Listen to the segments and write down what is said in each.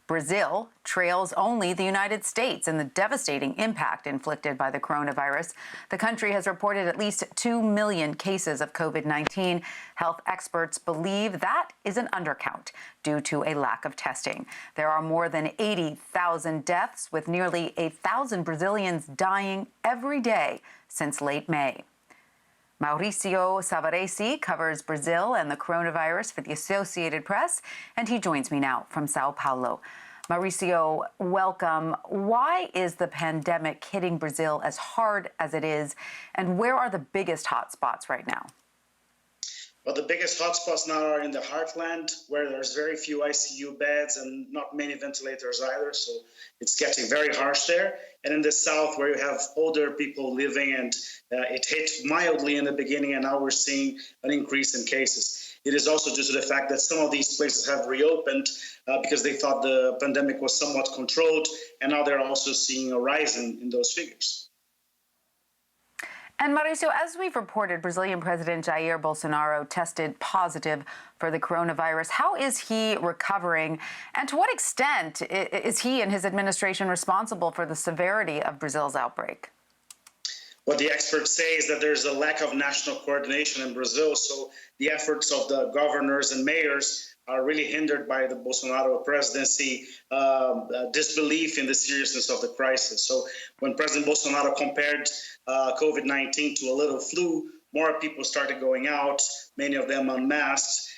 Brazil trails only the United States in the devastating impact inflicted by the coronavirus. The country has reported at least 2 million cases of COVID-19. Health experts believe that is an undercount due to a lack of testing. There are more than 80,000 deaths, with nearly 1,000 Brazilians dying every day since late May. Mauricio Savarese covers Brazil and the coronavirus for the Associated Press, and he joins me now from Sao Paulo. Mauricio, welcome. Why is the pandemic hitting Brazil as hard as it is, and where are the biggest hotspots right now? Well, the biggest hotspots now are in the heartland, where there's very few ICU beds and not many ventilators either, so it's getting very harsh there. And in the south, where you have older people living, and it hit mildly in the beginning, and now we're seeing an increase in cases. It is also due to the fact that some of these places have reopened because they thought the pandemic was somewhat controlled, and now they're also seeing a rise in those figures. And Mauricio, as we've reported, Brazilian President Jair Bolsonaro tested positive for the coronavirus. How is he recovering? And to what extent is he and his administration responsible for the severity of Brazil's outbreak? What the experts say is that there's a lack of national coordination in Brazil, so the efforts of the governors and mayors are really hindered by the Bolsonaro presidency disbelief in the seriousness of the crisis. So when President Bolsonaro compared COVID-19 to a little flu, more people started going out, many of them unmasked.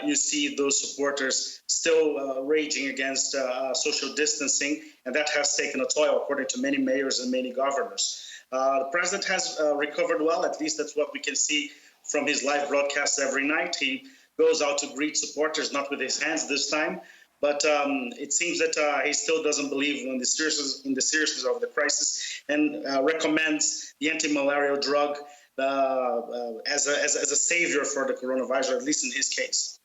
You see those supporters still raging against social distancing, and that has taken a toll, according to many mayors and many governors. The president has recovered well, at least that's what we can see from his live broadcasts every night. He goes out to greet supporters, not with his hands this time, but it seems that he still doesn't believe in the seriousness of the crisis, and recommends the anti-malarial drug as a savior for the coronavirus, or at least in his case.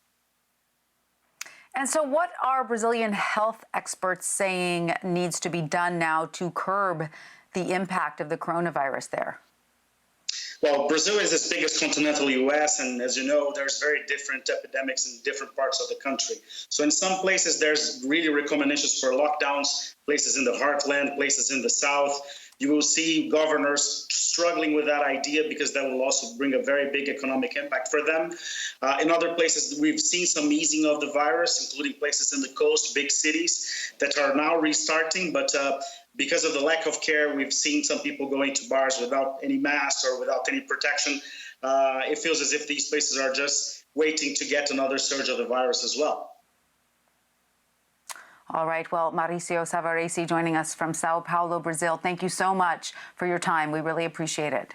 And so what are Brazilian health experts saying needs to be done now to curb the impact of the coronavirus there? Well, Brazil is as big as continental U.S., and as you know, there's very different epidemics in different parts of the country. So in some places, there's really recommendations for lockdowns, places in the heartland, places in the south. You will see governors struggling with that idea because that will also bring a very big economic impact for them. In other places, we've seen some easing of the virus, including places in the coast, big cities that are now restarting, but because of the lack of care, we've seen some people going to bars without any masks or without any protection. It feels as if these places are just waiting to get another surge of the virus as well. All right. Well, Mauricio Savarese joining us from Sao Paulo, Brazil. Thank you so much for your time. We really appreciate it.